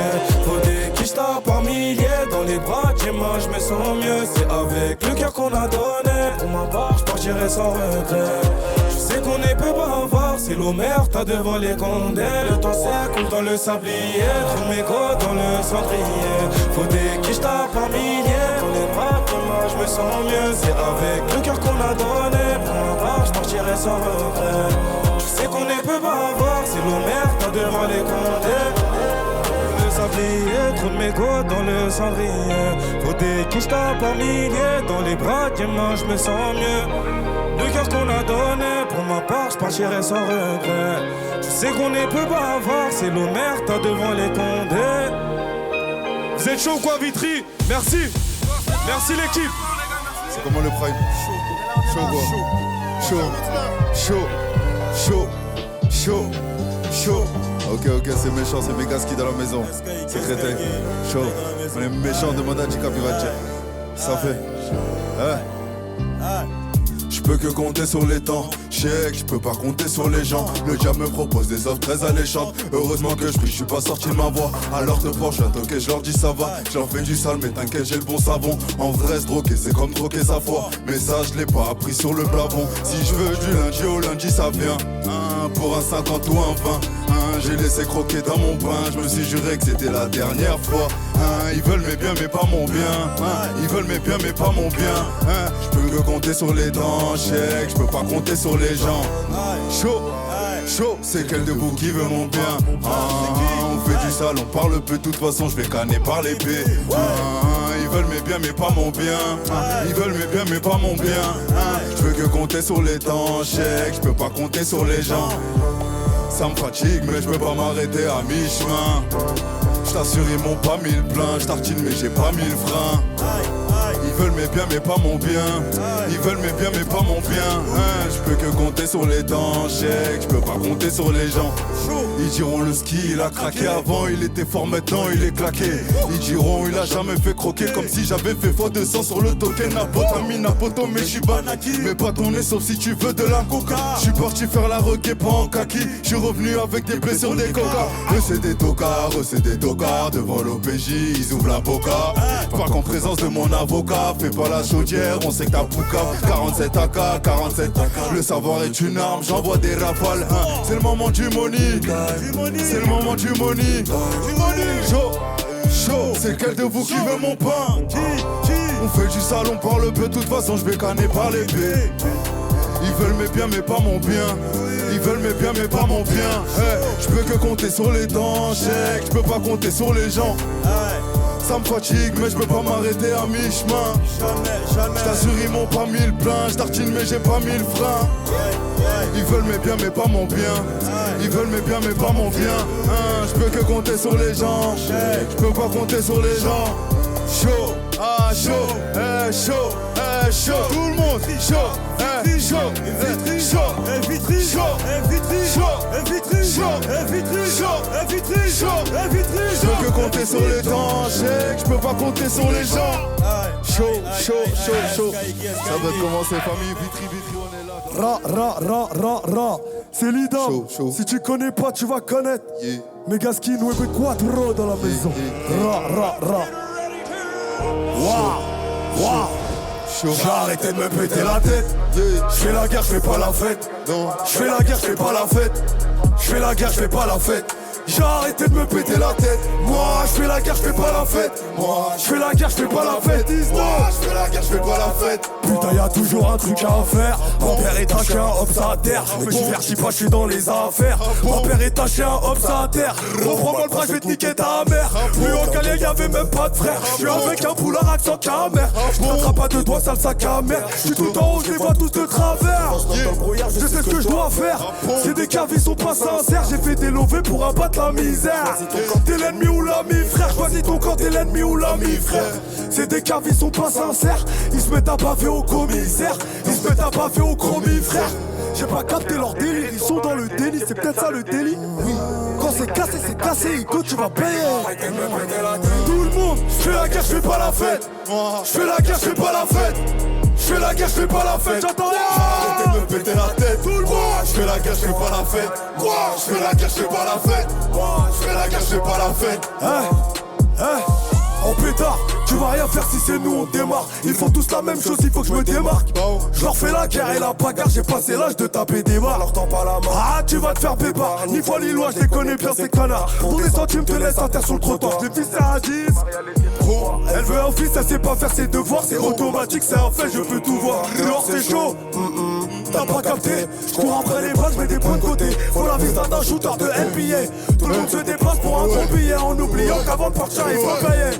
Faut des quiches par milliers. Dans les bras de Gemma, je me sens mieux. C'est avec le cœur qu'on a donné. Pour ma part, je partirai sans regret. Je sais qu'on est peu bavard, c'est l'omerta devant les condés. Le temps s'écoule dans le sablier. Trop de mégots dans le cendrier. Faut des quiches par milliers. Dans les bras de Gemma, je me sens mieux. C'est avec le cœur qu'on a donné. Pour ma part, je partirai sans regret. Je sais qu'on est peu bavard, c'est l'omerta devant les condés. Trop de mégots dans le cendrier. Faut des quiches par milliers. Dans les bras de main je me sens mieux. Le cœur qu'on a donné. Pour ma part je partirai sans regret. Je sais qu'on est peu bavard. C'est l'omerta devant les condés. Vous êtes chaud quoi Vitry? Merci. Merci l'équipe. C'est comment le prime? Chaud quoi? Chaud. Ok, c'est méchant, c'est Megaski dans la maison. C'est crétin, chaud. On est méchant, demande à Dicap, il va te dire. Ça fait. Je peux que compter sur les temps, je peux pas compter sur les gens. Le diable me propose des offres très alléchantes. Heureusement que je prie, je suis pas sorti de ma voix. Alors te prends, je viens toquer, je leur dis ça va. Je leur fais du sale, mais t'inquiète, j'ai le bon savon. En vrai, se droguer, c'est comme troquer sa foi. Mais ça, je l'ai pas appris sur le plafond. Si je veux du lundi au lundi, ça vient. Pour un 50 ou un 20. J'ai laissé croquer dans mon pain. Je me suis juré que c'était la dernière fois. Ils veulent mes biens, mais pas mon bien. Ils veulent mes biens, mais pas mon bien. Je peux que compter sur les dents. Je peux pas compter sur les gens. Chaud, c'est quel de vous qui veut mon bien? On fait du sale, on parle peu, de toute façon je vais canner par l'épée. Ils veulent mes biens mais pas mon bien. Ils veulent mes biens mais pas mon bien. Je veux que compter sur les temps, je peux pas compter sur les gens. Ça me fatigue mais je peux pas m'arrêter à mi-chemin. Je t'assure ils m'ont pas mis le plein, je tartine mais j'ai pas mis le frein. Ils veulent mes biens mais pas mon bien. Ils veulent mes biens mais pas mon bien. Je peux que compter sur les temps, je peux pas compter sur les gens. Ils diront le ski il a craqué avant, il était fort maintenant il est claqué. Ils diront il a jamais fait croquer comme si j'avais fait faute de sang sur le token. Napoto mais j'suis banaki. Mais pas ton nez sauf si tu veux de la coca. J'suis parti faire la requête pas en kaki. J'suis revenu avec des blessures des coca. Eux c'est des tocards devant l'OPJ ils ouvrent la boca. Pas qu'en présence de mon avocat. Fais pas la chaudière, on sait que t'as pouka. 47 AK, 47 AK. Le savoir est une arme, j'envoie des rafales. C'est le moment du money. C'est le moment du money. Chaud, c'est quel de vous qui veut mon pain? On fait du sale, on parle peu, de toute façon je vais canner par l'épée. Ils veulent mes biens mais pas mon bien. Ils veulent mes biens mais pas mon bien. Je peux que compter sur les dents, je peux pas compter sur les gens. Ça me fatigue mais je peux pas m'arrêter à mi-chemin. J't'assure ils m'ont pas mis le plein. J'tartine mais j'ai pas mis le frein. Ils veulent mes biens mais pas mon bien. Ils veulent mes biens mais pas mon bien. Je peux que compter sur les gens. Je peux pas compter sur les gens. Chaud, chaud, tout le monde chaud, je peux que compter sur les temps, je peux pas compter sur les gens. Chaud. Ça va commencer famille, Vitry, on est là. Ra, c'est l'idam. Si tu connais pas, tu vas connaître. Megaski, nous avec Quattro dans la maison. Ra. Waouh. J'ai arrêté de me péter la tête. J'fais la guerre, j'fais pas la fête. J'fais la guerre, j'fais pas la fête. J'fais la guerre, j'fais pas la fête. J'ai arrêté de me péter la tête. Moi, j'fais la guerre, j'fais pas la fête. Moi, j'fais la guerre, j'fais pas la fête. Moi, j'fais la guerre, j'fais pas la fête. Putain, y'a toujours un truc à faire. Mon père est un chien, hop, ça à terre. Me divertis pas, j'suis dans les affaires. Mon père est un chien, hop, ça à terre. Reprends-moi le bras, j'vais te niquer ta mère. Plus en Calais, y'avait même pas de frère. J'suis avec un boulard accent camère. J'monterai pas de doigts, sale sac à mer. J'suis tout en haut, j'les vois tous de travers. Je sais ce que je dois faire. C'est des caves, ils sont pas sincères. J'ai fait des lovés pour abattre la misère. T'es l'ennemi ou l'ami, frère. Choisis ton camp, t'es l'ennemi ou l'ami, frère. C'est des caves, ils sont pas sincères. Ils se mettent à baver au commissaire. Ils se mettent à baver au chromie, frère. J'ai pas capté leur délire, ils sont dans le délit. C'est peut-être ça le délit. Oui. Quand c'est cassé, Hugo, tu vas payer. Tout le monde, j'fais la guerre, j'fais pas la fête. J'fais la guerre, j'fais pas la fête. fais la guerre, je fais pas la fête. J'entends rien. Arrêtez de me péter la tête. Je fais la guerre, je fais pas la fête. Je fais la guerre, je fais pas la fête. Je fais la guerre, je fais pas la fête. En pétard, tu vas rien faire si c'est nous on démarre. Ils font tous la même chose, il faut que je me démarque. Je leur fais la guerre et la bagarre, j'ai passé l'âge de taper des barres. Alors tends pas la main. Ah, tu vas te faire pépard. Ni fois ni loi, je les connais bien ces connards. Pour des centimes, te laisse à terre sur le trottoir. Je les fils à 10. Elle veut un fils, elle sait pas faire ses devoirs. C'est automatique, c'est un fait, je peux tout voir. Dehors c'est chaud. T'as pas capté, je cours après les balles, je mets des points de côté. Faut la vista d'un shooter de NBA. Tout le monde se déplace pour un bon billet. En oubliant qu'avant de partir il faut payer.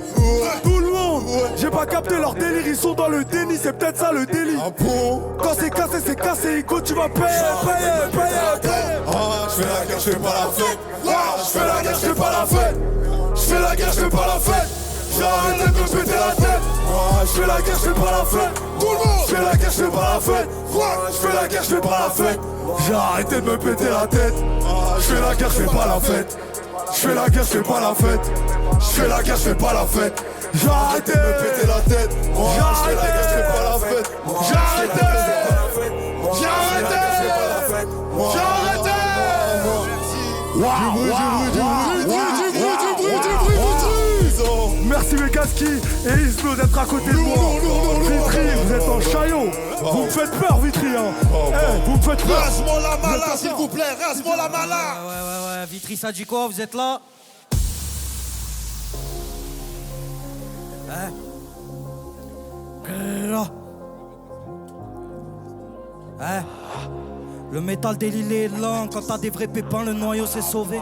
Tout le monde, j'ai pas capté leur délire. Ils sont dans le déni, c'est peut-être ça le délit. Quand c'est cassé, Ico, tu vas payer. Je fais la guerre, je fais pas la fête. Je fais la guerre, je fais pas la fête. Je fais la guerre, je fais pas la fête. J'ai arrêté de me péter la tête. Je fais la guerre, je fais pas la fête. Tout le monde. Je fais la guerre, je fais pas la fête. Je fais la guerre, je fais pas la fête. J'ai arrêté de me péter la tête. Je fais la guerre, je fais pas la fête. Je fais la guerre, je fais pas la fête. Je fais la guerre, je fais pas la fête. J'ai arrêté de me péter la tête. Je fais la guerre, je fais pas la fête. J'ai arrêté. J'ai arrêté. J'ai arrêté. Merci Megaski et Islo d'être à côté de moi. Vitry, vous êtes en chaillot. Vous me faites peur, Vitry, hein. Vous me faites peur. Rase-moi la mala, s'il vous plaît, rase-moi la mala. Ouais, Vitry, ça dit quoi? Vous êtes là? Le métal des lilés est lent. Quand t'as des vrais pépins, le noyau s'est sauvé.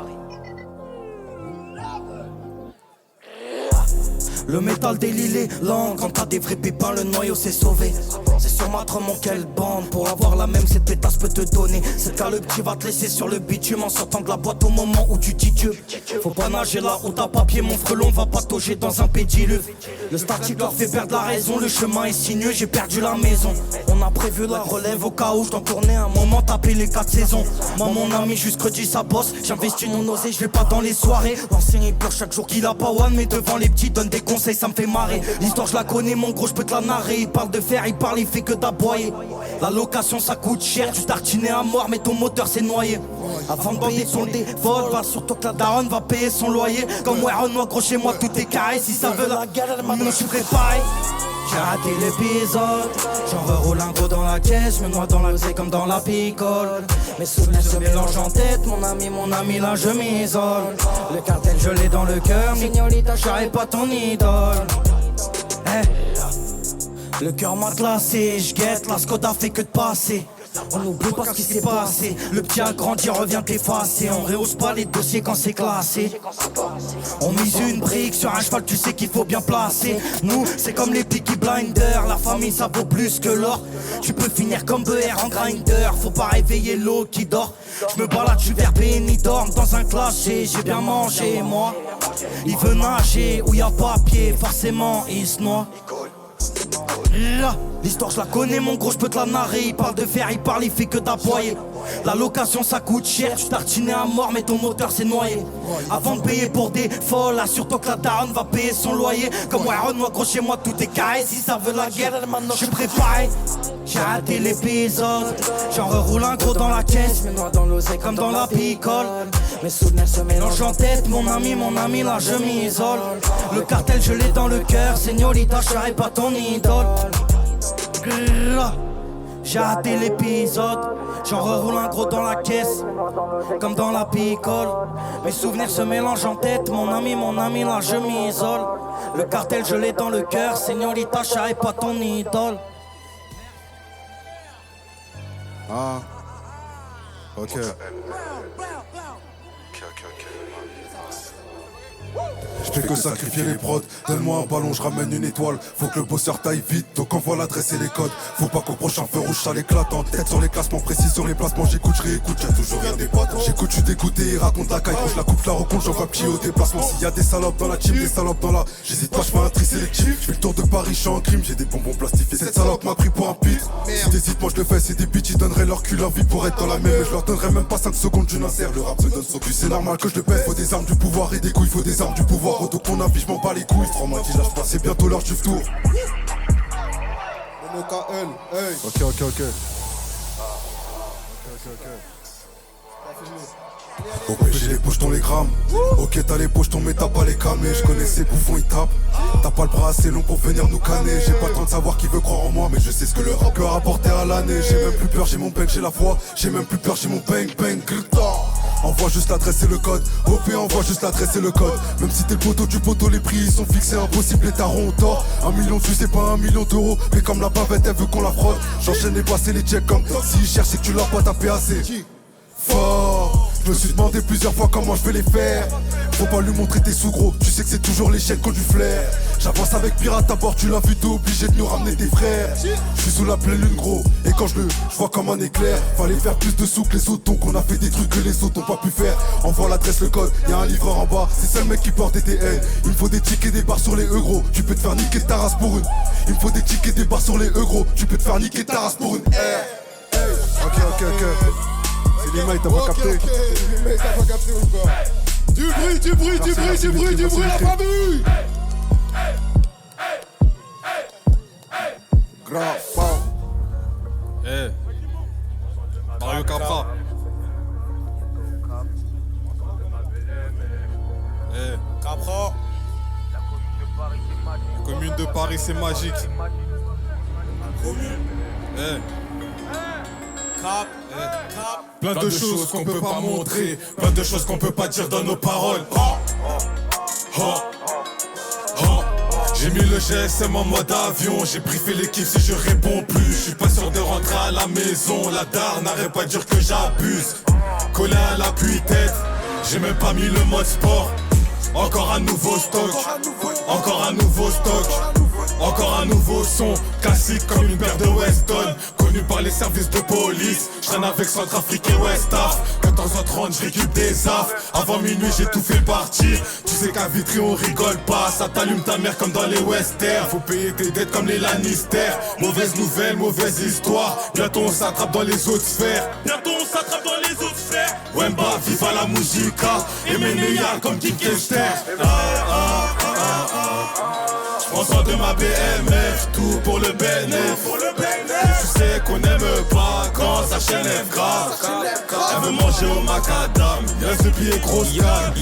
Le métal des lilés lent, quand t'as des vrais pépins, le noyau s'est sauvé. C'est sur ma trame en quelle bande. Pour avoir la même, cette pétasse peut te donner. C'est car le petit va te laisser sur le bitume en sortant de la boîte au moment où tu titubes. Faut pas nager là où t'as papier, mon frelon va patauger dans un pédiluve. Le statique leur fait perdre la raison, le chemin est sinueux, j'ai perdu la maison. On a prévu la relève au cas où je t'en tournais un moment, taper les 4 saisons. Moi mon ami jusqu'au sa bosse, j'investis non osé, je vais pas dans les soirées. L'ancien il pleure chaque jour qu'il a pas one, mais devant les petits donne des conseils, ça me fait marrer. L'histoire je la connais mon gros, je peux te la narrer. Il parle de fer, il parle, il fait que d'aboyer. La location ça coûte cher, tu tartines à mort mais ton moteur s'est noyé. Avant de payer son défaut, va surtout que la daronne va payer son loyer. Comme Warren, moi gros chez moi tout est carré. Si ça veut la galère, maintenant je suis préparé. J'ai raté l'épisode, j'en reroule un gros dans la caisse, me noie dans la rosée comme dans la picole. Mes souvenirs se mélangent en tête, mon ami, là je m'isole. Le cartel je l'ai dans le cœur, Mignolita, j'arrête pas ton idole. Le cœur m'a classé, j'guette, la Skoda fait que de passer. On n'oublie pas ce qui s'est passé. Le petit a grandi, revient t'effacer. On rehausse pas les dossiers quand c'est classé. On mise une brique sur un cheval, tu sais qu'il faut bien placer. Nous, c'est comme les Peaky Blinders. La famille, ça vaut plus que l'or. Tu peux finir comme BR en grinder. Faut pas réveiller l'eau qui dort. Je me balade, je suis vers Benidorm dans un classé. J'ai bien mangé, moi. Il veut nager où y a papier. Forcément, il se noie. Là, l'histoire je la connais mon gros, je peux te la narrer. Il parle de fer, il parle, il fait que d'aboyer. La location ça coûte cher, tu tartines à mort mais ton moteur s'est noyé. Avant de payer pour des folles, assure-toi que la daronne va payer son loyer. Comme Warren, moi gros chez moi tout est carré. Si ça veut la guerre, maintenant je suis préparé. J'ai raté l'épisode, j'en reroule un gros dans la caisse. Me noie dans l'oseille comme dans la picole. Mes souvenirs se mélangent en tête, mon ami, là je m'isole. Le cartel je l'ai dans le cœur, Señorita, je serai pas ton idole. J'ai raté l'épisode, j'en reroule un gros dans la caisse, comme dans la picole. Mes souvenirs se mélangent en tête, mon ami, là je m'isole. Le cartel je l'ai dans le cœur, Señorita, je serai pas ton idole. Ah, ok. Je fais que sacrifier les prods. Donne-moi un ballon, je ramène une étoile. Faut que le bosseur taille vite, donc envoie l'adresse et les codes. Faut pas qu'au prochain feu rouge ça l'éclate. En tête sur les classements, précis sur les placements. J'écoute, je réécoute, y'a toujours rien des potes. J'écoute, je suis dégoûté, il raconte la caille. Quand je la coupe, je la recompte, j'envoie petit au déplacement. S'il y a des salopes dans la team, des salopes dans la. J'hésite pas, je fais un tri sélectif. Je fais le tour de Paris, je suis en crime, j'ai des bonbons plastifiés. Cette salope m'a pris pour un pitre. Si t'hésites, moi je le fais, c'est des bitches, ils donneraient leur cul, leur vie pour être dans la même. Mais je leur donnerais même pas 5 secondes d'une insert. Le rap me donne son cul, c'est normal que je le pèse. Faut des armes du pouvoir et des couilles, faut des armes du pouvoir. Donc mon avis, je m'en bats les couilles. Franc-moi, lâche pas, c'est bientôt l'heure du tour. MOKL, hey. Ok. Ok, j'ai les poches dans les grammes. Ok, t'as les poches, ton mais t'as pas les camés. Je connais ces bouffons, ils tapent. T'as pas le bras assez long pour venir nous canner. J'ai pas le temps de savoir qui veut croire en moi, mais je sais ce que le rap peut rapporter à l'année. J'ai même plus peur, j'ai mon bec, j'ai la foi. J'ai même plus peur, j'ai mon bang bang. Envoie juste l'adresse et le code. OP, envoie juste l'adresse et le code. Même si t'es le poteau du poteau, les prix ils sont fixés, impossible, les tarons ont tort. 1 million de vues, c'est pas 1 million d'euros. Mais comme la bavette, elle veut qu'on la fraude. J'enchaîne et passer les checks comme s'ils cherchent, c'est que tu l'as pas tapé assez fort. Je me suis demandé plusieurs fois comment je vais les faire. Faut pas lui montrer tes sous-gros, tu sais que c'est toujours les chaînes qui ont du flair. J'avance avec pirate à bord, tu l'as vu, t'es obligé de nous ramener tes frères. Je suis sous la pleine lune gros, et quand je vois comme un éclair. Fallait faire plus de sous que les autres, donc on a fait des trucs que les autres ont pas pu faire. Envoie l'adresse, le code, y'a un livreur en bas, c'est ça le mec qui porte des TN. Il me faut des tickets, des barres sur les euros, tu peux te faire niquer ta race pour une. Il me faut des tickets, des barres sur les euros, tu peux te faire niquer ta race pour une. Ok. C'est Lima, il t'a pas capté. Lima, il t'a pas capté ou quoi? Du bruit, la famille. Grave. Mario Capra. Capra. La commune de Paris, c'est magique. Plein de choses qu'on peut pas montrer, plein de choses qu'on peut pas dire dans nos paroles. J'ai mis le GSM en mode avion, j'ai briefé l'équipe si je réponds plus. Je suis pas sûr de rentrer à la maison, la dalle n'arrête pas de dire que j'abuse. Collé à l'appui-tête, j'ai même pas mis le mode sport. Encore un nouveau stock, encore un nouveau stock. Encore un nouveau son, classique comme une paire de Weston. Connu par les services de police, je traîne avec Centrafrique et West Af. 14h30 je récupère des affs. Avant minuit j'ai tout fait partir. Tu sais qu'à Vitry on rigole pas. Ça t'allume ta mère comme dans les westerns. Faut payer tes dettes comme les Lannister. Mauvaise nouvelle, mauvaise histoire. Bientôt on s'attrape dans les autres sphères. Wemba, viva la musica. Et Ménéa comme Kikester. J'prends soin de ma BMF, tout pour le bénéf. Tu sais qu'on n'aime pas quand sa chaîne est grave. Elle veut manger au macadam, yes de pied grosse canne.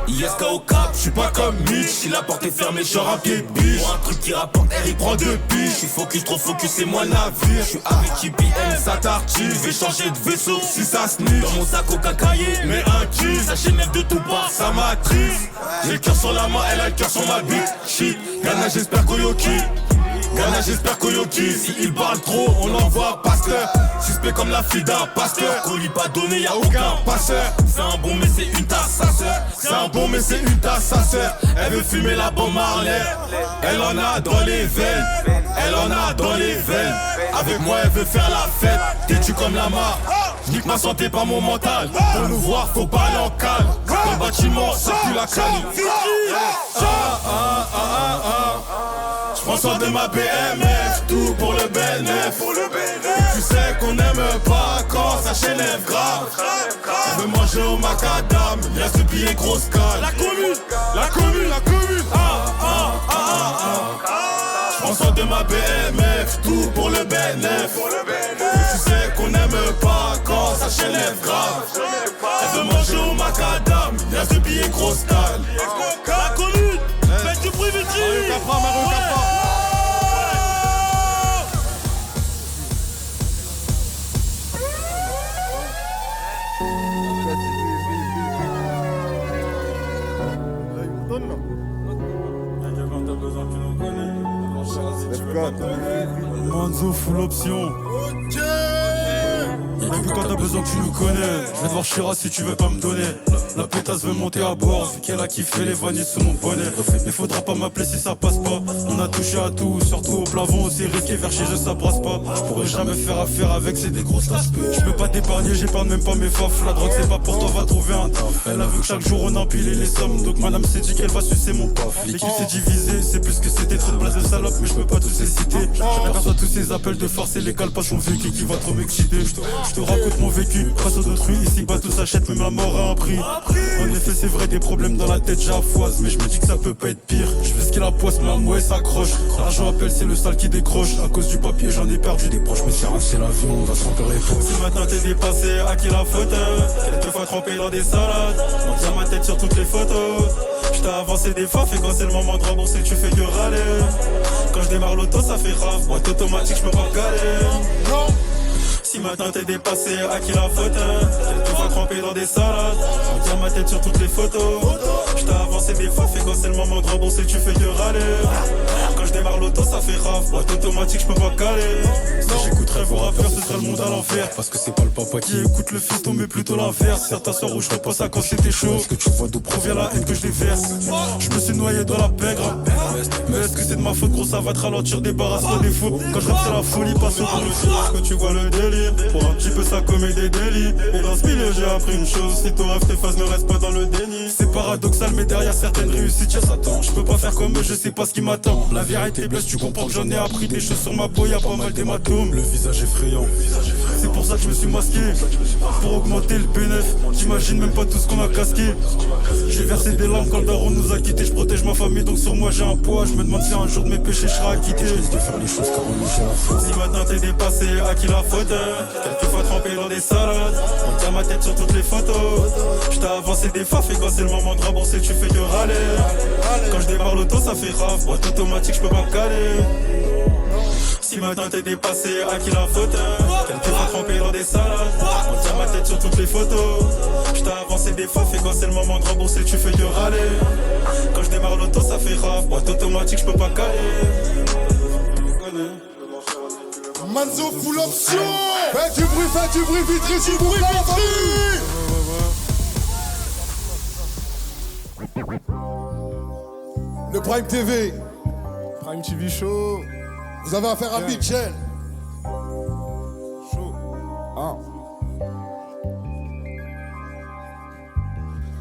ISK au cap, j'suis pas comme Mitch. Il a porté fermé, j'suis un pied de biche. Pour un truc qui rapporte, il prend 2 piches. J'suis focus, trop focus, c'est moi le navire. J'suis avec JPM, ça tartue. J'vais changer de vaisseau si ça sniffe. Dans mon sac au cacaillé, mais un kiss. Sa chaîne de tout part, ça m'attriste. J'ai le cœur sur la main, elle a le cœur sur ma bite. Shit, Ghana j'espère Koyoki. Ghana j'espère Koyoki. Si il parle trop, on l'envoie pasteur. Suspect comme la fille d'un pasteur. Colis pas donné, y'a aucun passeur. C'est un bon mais c'est une tasse sa sœur. C'est un bon mais c'est une tasse sa sœur. Elle veut fumer la bombe Marley. Elle en a dans les veines. Elle en a dans les veines. Avec moi elle veut faire la fête. T'es-tu comme la mare? J'nique ma santé pas mon mental. Pour nous voir faut pas aller en calme. Dans le bâtiment c'est plus la canne. J'prends soin de ma BMF, tout pour le bénéf. Tu sais qu'on n'aime pas quand sa chaîne est grave. Elle veut manger au macadam, y'a ce billet grosse canne. La commune. J'prends soin de ma BMF, tout pour le bénéf. Tu sais qu'on n'aime pas quand sa chaîne est grave. Elle veut manger au macadam, y'a ce billet grosse canne. La commune, faites du bruit Vitry. Mario Capra. Manzo full option. Depuis quand t'as besoin que tu nous connais. Je vais te voir Chira si tu veux pas me donner. La pétasse veut monter à bord, vu qu'elle a kiffé les vanilles sous mon bonnet. Mais faudra pas m'appeler si ça passe pas. On a touché à tout, surtout au plafond. C'est risqué vers chez eux, ça brasse pas. Je pourrais jamais faire affaire avec, c'est des grosses tasses. Je peux pas t'épargner, j'épargne même pas mes faf. La drogue c'est pas pour toi, va trouver un taf. Elle a vu que chaque jour on empilait les sommes. Donc madame s'est dit qu'elle va sucer mon paf. L'équipe s'est divisée, c'est plus que c'était trop de place de salope. Mais je peux pas tous les citer. J'aperçois tous ces appels de force et les calpas, mon vécu qui va trop m'exciter. Je te raconte mon vécu, face aux autrui. Ici bas tout s'achète, même la mort a un prix. En effet c'est vrai, des problèmes dans la tête j'affoise. Mais je me dis que ça peut pas être pire. Je fais ce qu'il a poisse, mais un mouet s'accroche. L'argent appelle, c'est le sale qui décroche. À cause du papier, j'en ai perdu des proches. Mais c'est l'avion, on va se remplir les poches. Si maintenant t'es dépassé, à qui la faute? Quelques fois trempé dans des salades. On tient ma tête sur toutes les photos. J't'ai avancé des faffes et quand c'est le moment de rembourser, tu fais que râler. Quand je démarre l'auto, ça fait rave. Boîte automatique, j'peux pas galer. Si maintenant t'es dépassé, à qui la faute? Quelques fois trempé dans des salades. On tient ma tête sur toutes les photos. J't'ai avancé des faffes et quand c'est le moment de rembourser, tu fais que râler. Quand je démarre l'auto, ça fait rave. Boîte automatique, j'peux pas caler. Si j'écouterais vos rappeurs, ce serait le monde à l'enfer. Parce que c'est pas le papa qui écoute le fiston, mais plutôt l'inverse. Certains soirs où je repense à quand c'était chaud. Est-ce que tu vois d'où provient la haine que je déverse? Je me suis noyé dans la pègre. Mais est-ce que c'est de ma faute, gros, ça va te ralentir, débarrasse-toi des faux. Quand je rappe, c'est la folie, passe au coup. Est-ce que tu vois le délire? Pour un petit peu ça commet des délits. Et dans ce milieu j'ai appris une chose: si ton rêve tes phases ne reste pas dans le déni. C'est paradoxal mais derrière certaines réussites y'a Satan. Je peux pas faire comme eux, je sais pas ce qui m'attend. La vérité blesse, tu comprends que j'en ai appris des choses sur ma peau, y'a pas mal d'hématomes. Le visage effrayant, c'est pour ça que je me suis masqué. Pour augmenter le bénéf, j'imagine même pas tout ce qu'on a casqué. J'ai versé des larmes quand le daron nous a quittés. Je protège ma famille donc sur moi j'ai un poids. Je me demande si un jour de mes péchés je serai acquitté. Je risque de faire les choses car on j'ai la faute. Si maintenant t'es dépassé, à qui la faute? Quelques fois trempé dans des salades. On tient ma tête sur toutes les photos. J't'ai avancé des faffes et quand c'est le moment de rembourser, tu fais que râler. Quand je démarre l'auto, ça fait rave. Boîte automatique, j'peux pas caler. Si maintenant t'es dépassé, à qui la faute? Quelques fois trempé dans des salades. On tient ma tête sur toutes les photos. J't'ai avancé des faffes et quand c'est le moment de rembourser, tu fais que râler. Quand je démarre l'auto, ça fait rave. Boîte automatique, j'peux pas caler. Manzo full option. Fais du bruit, Vitry, s'il vous plaît, Le Prime TV. Prime TV Show. Vous avez affaire à Mitchell. Chaud. Ah.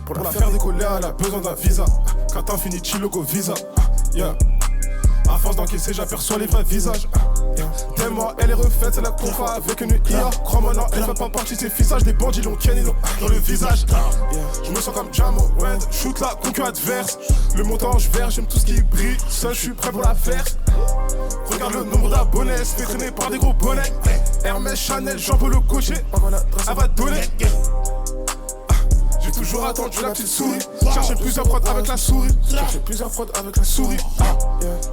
Pour la faire décoller, elle a besoin d'un visa. Quand t'as fini, logo visa. Yeah. À force d'encaisser, j'aperçois les vrais visages. Tellement elle est refaite, c'est la confa avec une IA. Crois-moi, non, elle fait pas partie de ces visages. Des bandits l'ont kenny dans le visage. Je me sens comme Jamo Wend, shoot la concu adverse. Le montant, je vert, j'aime tout ce qui brille. Seul, je suis prêt pour la faire. Regarde le nombre d'abonnés, elle se fait traîner par des gros bonnets. Hermès, Chanel, j'en peux le coacher. Elle va donner. J'ai toujours attendu la petite souris. Chercher plusieurs prods avec la souris.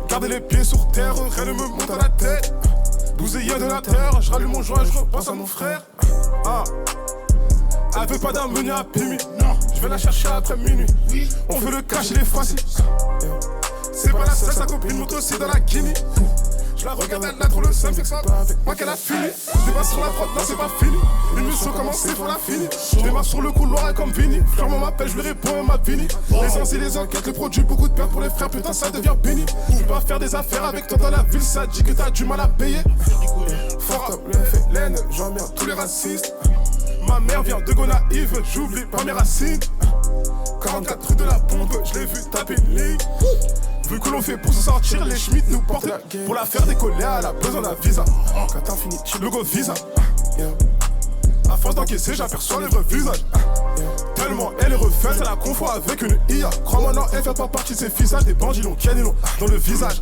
Garder les pieds sur terre, rien ne me monte à la tête. Bousillé de la terre, je rallume mon joint et je repense à mon frère. Elle veut pas d'un menu à Pimi. Je vais la chercher après minuit. On veut le cacher les fois ci. C'est pas la seule, sa copine monte aussi dans la Guinée. Je la regarde, elle a trop le seum, fait que ça avec moi qu'elle a fini. Je dépasse sur la prod, non c'est pas fini. Une mission commencée, faut la finir. Je démarre sur le couloir comme Vini. Frère m'appelle, je lui réponds, ma Vini. Les anciens, les enquêtes, le produit, beaucoup de pertes pour les frères, putain ça devient béni. Je vais pas faire des affaires avec toi dans la ville, ça dit que t'as du mal à payer. Fort comme le FLN, j'emmerde tous les racistes. Ma mère vient de Gonaïve, j'oublie pas mes racines. 44 rue de la pompe, je l'ai vu taper une ligne. Vu que l'on fait pour se sortir, les Schmitt nous portent la guerre. Pour la faire décoller, elle a besoin d'un visa. Quand t'as fini, tu logo visa. À force d'encaisser, j'aperçois le vrai visage. Tellement elle est refaite, c'est la confort avec une IA. Crois-moi, non, elle fait pas partie de ces visages. Des bandits l'ont kenny dans le visage.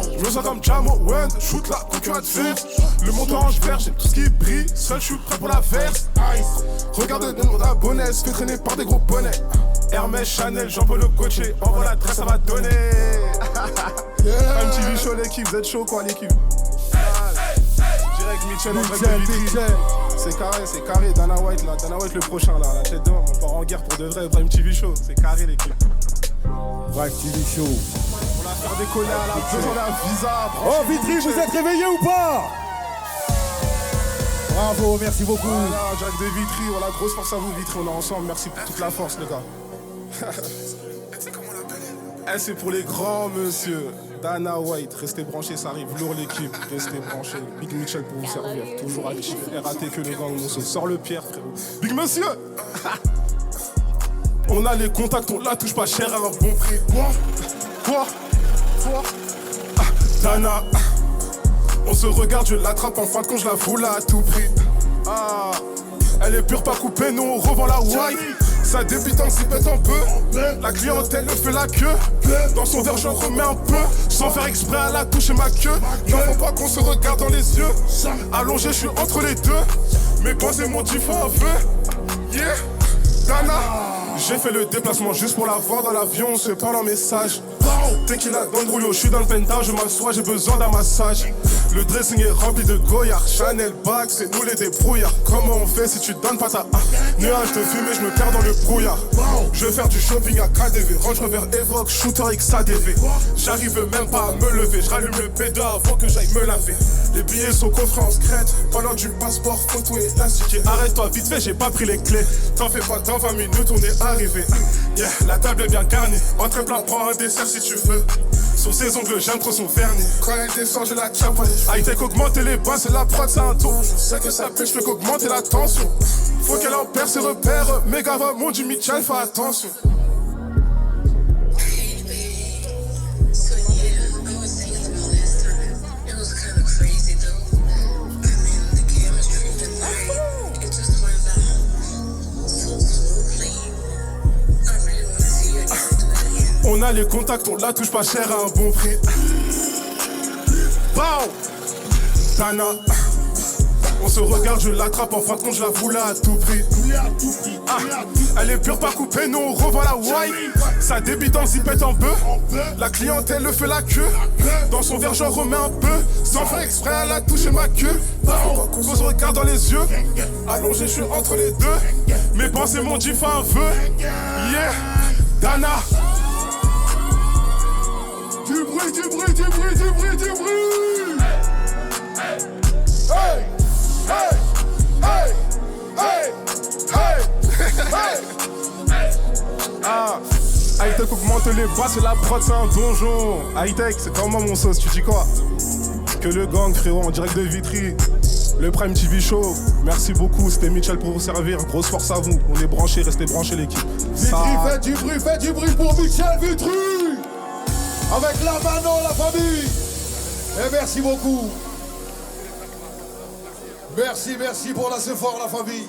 Je me sens comme Jamo Wend, shoot la concurrence adverse. Le montant je vert, j'ai tout ce qui brille. Seul, je suis prêt pour la verse. Regarde le nombre d'abonnés, elle se fait traîner par des gros bonnets. Hermès, Chanel, j'en peux le coacher. Envoie l'adresse, ça va donner. MTV Show, l'équipe, vous êtes chaud quoi, l'équipe? Direct Mitchell, c'est carré. Dana White, le prochain, là, la tête d'homme. On part en guerre pour de vrai. Prime TV Show, c'est carré, l'équipe. Prime TV Show. On la faire décoller à la besoin d'un visa. Oh, Vitry, vous êtes réveillés ou pas? Bravo, merci beaucoup. Voilà, Jack de Vitry, voilà, grosse force à vous, Vitry, on est ensemble. Merci pour toute la force, les gars. C'est pour les grands, monsieur. Dana White, restez branchés, ça arrive lourd l'équipe. Restez branchés. Big Mitchell pour vous servir. Toujours actif. RAT que le gang, on se sort le pierre, frérot. Big monsieur. On a les contacts, on la touche pas cher à un bon prix. Quoi Dana. On se regarde, je l'attrape en fin de compte, je la voulais à tout prix. Elle est pure, pas coupée, nous on revend la white. Ça débitant, s'y pète un peu. La clientèle fait la queue. Dans son verre, j'en remets un peu. Sans faire exprès, elle a touché ma queue. N'en faut pas qu'on se regarde dans les yeux. Allongé, je suis entre les deux. Mes pensées m'ont dit fort un peu. Yeah, Dana. J'ai fait le déplacement juste pour la voir dans l'avion, on se parle en message. Dès qu'il a dans le rouleau, je suis dans le penthouse, je m'assois, j'ai besoin d'un massage. Le dressing est rempli de goyards, Chanel bag, c'est nous les débrouillards. Comment on fait si tu donnes pas ta nuage de fumée, je me perds dans le brouillard. Je vais faire du shopping à KDV, Range Rover Evoque, Shooter XADV. J'arrive même pas à me lever, je rallume le P2 avant que j'aille me laver. Les billets sont coffrés en secrète, pendant du passeport, photo élastique. Arrête-toi vite fait, j'ai pas pris les clés. T'en fais pas, dans 20 minutes on est arrivé. Yeah, la table est bien garnie, entre plat, prends un dessert si tu veux. Sur ses ongles, j'aime trop son vernis. Quand elle descend, je la chape. High-tech, augmenter les basses, la prod, c'est un tour. Je sais que ça pêche, je peux qu'augmenter la tension. Faut qu'elle en perd ses repères. Méga va, mon du Mitchell, fais attention. On a les contacts, on la touche pas cher à un bon prix. Pow! Tana. On se regarde, je l'attrape, en fin de compte je la voulais à tout prix. Elle est pure pas coupée, nous on revoit la white. Ça débite en zipette en peu. La clientèle le fait la queue. Dans son verre j'en remets un peu. Sans faire exprès, elle a touché ma queue. Qu'on se regarde dans les yeux. Allongé, je suis entre les deux. Mes pensées m'ont dit fin un feu. Yeah, Dana. Du bruit, du bruit, du bruit, du bruit, du bruit. Hey, hey, hey, hey, hey, hey. Ah, High-Tech augmente les basses et la prod c'est un donjon. High-Tech c'est comment mon sauce, tu dis quoi? Que le gang frérot en direct de Vitry. Le Prime TV Show, merci beaucoup, c'était Mitchell pour vous servir. Grosse force à vous, on est branchés, restez branchés l'équipe. Vitry, faites du bruit pour Mitchell Vitry. Avec la Manon, la famille. Et merci beaucoup. Merci pour la fort la famille.